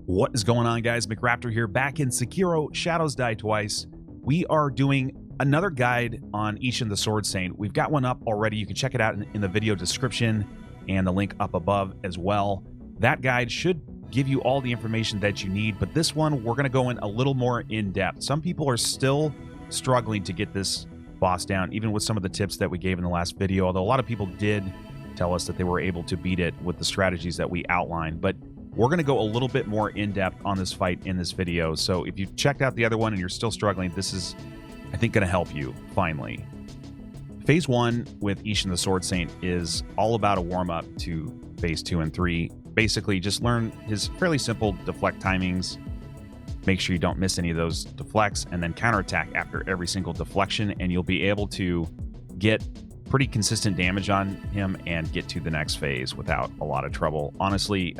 What is going on, guys? McRaptor here, back in Sekiro Shadows Die Twice. We are doing another guide on Isshin the Sword Saint. We've got one up already. You can check it out in the video description and the link up above as well. That guide should give you all the information that you need, but this one, we're going to go in a little more in-depth. Some people are still struggling to get this boss down, even with some of the tips that we gave in the last video, although a lot of people did tell us that they were able to beat it with the strategies that we outlined. But we're going to go a little bit more in-depth on this fight in this video. So if you've checked out the other one and you're still struggling, this is, I think, going to help you, finally. Phase 1 with Isshin the Sword Saint is all about a warm-up to Phase 2 and 3. Basically, just learn his fairly simple deflect timings. Make sure you don't miss any of those deflects, and then counterattack after every single deflection, and you'll be able to get pretty consistent damage on him and get to the next phase without a lot of trouble. Honestly,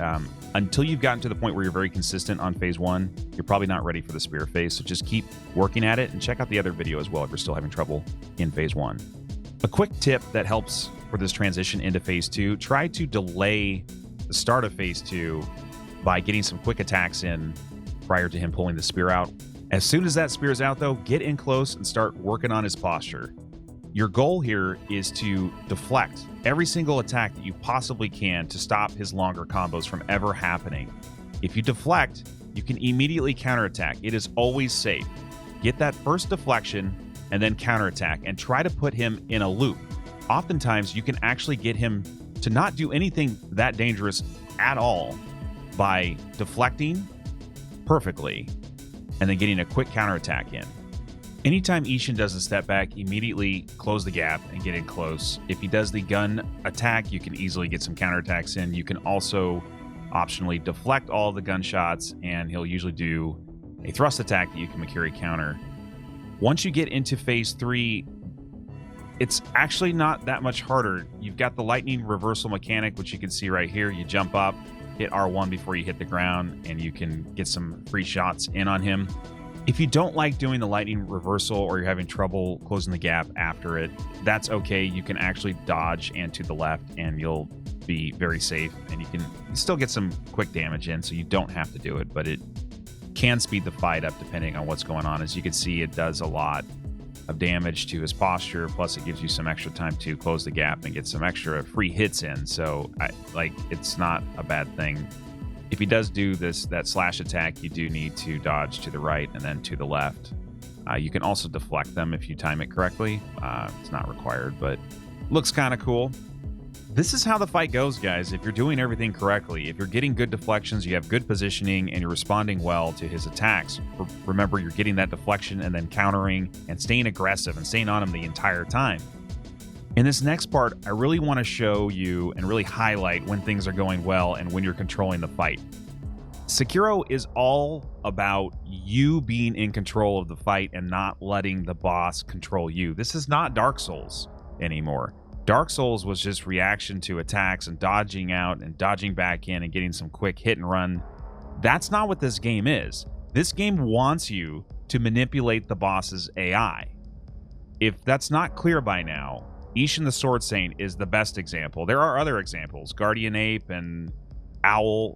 until you've gotten to the point where you're very consistent on Phase 1, you're probably not ready for the spear phase, so just keep working at it and check out the other video as well if you're still having trouble in Phase 1. A quick tip that helps for this transition into Phase 2, try to delay the start of Phase 2 by getting some quick attacks in prior to him pulling the spear out. As soon as that spear is out, though, get in close and start working on his posture. Your goal here is to deflect every single attack that you possibly can to stop his longer combos from ever happening. If you deflect, you can immediately counterattack. It is always safe. Get that first deflection and then counterattack and try to put him in a loop. Oftentimes, you can actually get him to not do anything that dangerous at all by deflecting perfectly and then getting a quick counterattack in. Anytime Isshin does a step back, immediately close the gap and get in close. If he does the gun attack, you can easily get some counterattacks in. You can also optionally deflect all of the gunshots, and he'll usually do a thrust attack that you can Makiri counter. Once you get into Phase 3, it's actually not that much harder. You've got the lightning reversal mechanic, which you can see right here. You jump up, hit R1 before you hit the ground, and you can get some free shots in on him. If you don't like doing the lightning reversal or you're having trouble closing the gap after it, that's okay. You can actually dodge and to the left, and you'll be very safe, and you can still get some quick damage in, so you don't have to do it, but it can speed the fight up depending on what's going on. As you can see, it does a lot of damage to his posture, plus it gives you some extra time to close the gap and get some extra free hits in, so it's not a bad thing. If he does do that slash attack, you do need to dodge to the right and then to the left. You can also deflect them if you time it correctly. It's not required, but looks kind of cool. This is how the fight goes, guys. If you're doing everything correctly, if you're getting good deflections, you have good positioning, and you're responding well to his attacks. Remember, you're getting that deflection and then countering and staying aggressive and staying on him the entire time. In this next part, I really want to show you and really highlight when things are going well and when you're controlling the fight. Sekiro is all about you being in control of the fight and not letting the boss control you. This is not Dark Souls anymore. Dark Souls was just reaction to attacks and dodging out and dodging back in and getting some quick hit and run. That's not what this game is. This game wants you to manipulate the boss's AI. If that's not clear by now, Isshin the Sword Saint is the best example. There are other examples, Guardian Ape and Owl.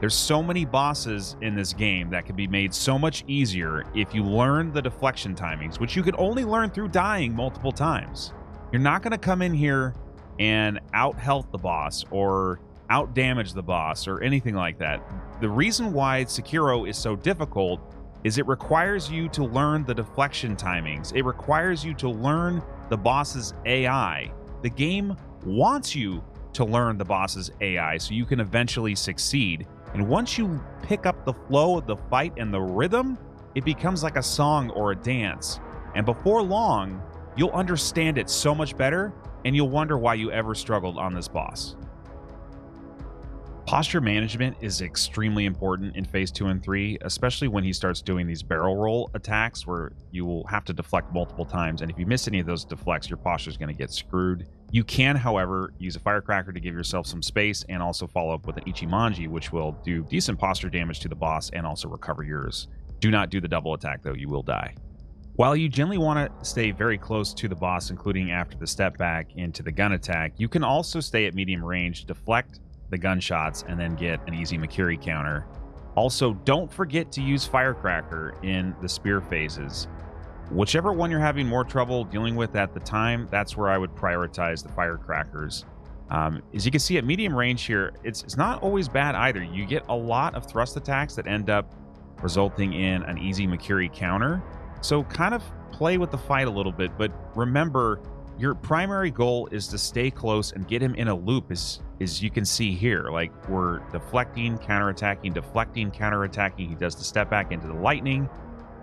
There's so many bosses in this game that can be made so much easier if you learn the deflection timings, which you can only learn through dying multiple times. You're not going to come in here and out-health the boss or out-damage the boss or anything like that. The reason why Sekiro is so difficult is it requires you to learn the deflection timings. It requires you to learn the boss's AI. The game wants you to learn the boss's AI so you can eventually succeed. And once you pick up the flow of the fight and the rhythm, it becomes like a song or a dance. And before long, you'll understand it so much better, and you'll wonder why you ever struggled on this boss. Posture management is extremely important in Phase 2 and 3, especially when he starts doing these barrel roll attacks where you will have to deflect multiple times, and if you miss any of those deflects, your posture is going to get screwed. You can, however, use a firecracker to give yourself some space and also follow up with an Ichimonji, which will do decent posture damage to the boss and also recover yours. Do not do the double attack, though. You will die. While you generally want to stay very close to the boss, including after the step back into the gun attack, you can also stay at medium range, deflect the gunshots, and then get an easy Makiri counter Also, don't forget to use firecracker in the spear phases. Whichever one you're having more trouble dealing with at the time, that's where I would prioritize the firecrackers. As you can see at medium range here, it's not always bad either. You get a lot of thrust attacks that end up resulting in an easy Makiri counter. So kind of play with the fight a little bit, but remember, your primary goal is to stay close and get him in a loop, as you can see here. Like, we're deflecting, counterattacking, deflecting, counterattacking. He does the step back into the lightning.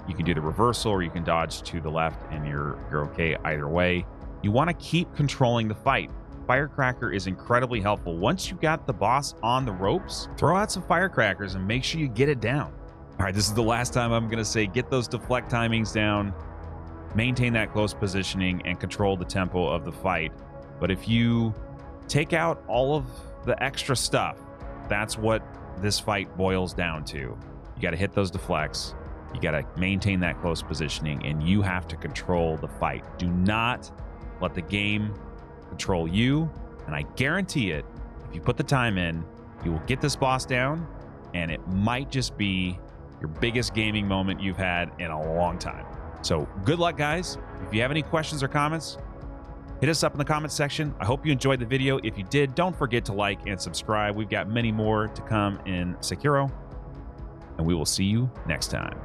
You can do the reversal, or you can dodge to the left, and you're okay either way. You want to keep controlling the fight. Firecracker is incredibly helpful. Once you got the boss on the ropes, throw out some firecrackers and make sure you get it down. All right, this is the last time I'm going to say get those deflect timings down, maintain that close positioning, and control the tempo of the fight. But if you take out all of the extra stuff, that's what this fight boils down to. You got to hit those deflects. You got to maintain that close positioning, and you have to control the fight. Do not let the game control you, and I guarantee it, if you put the time in, you will get this boss down, and it might just be your biggest gaming moment you've had in a long time. So good luck, guys. If you have any questions or comments, hit us up in the comments section. I hope you enjoyed the video. If you did, don't forget to like and subscribe. We've got many more to come in Sekiro, and we will see you next time.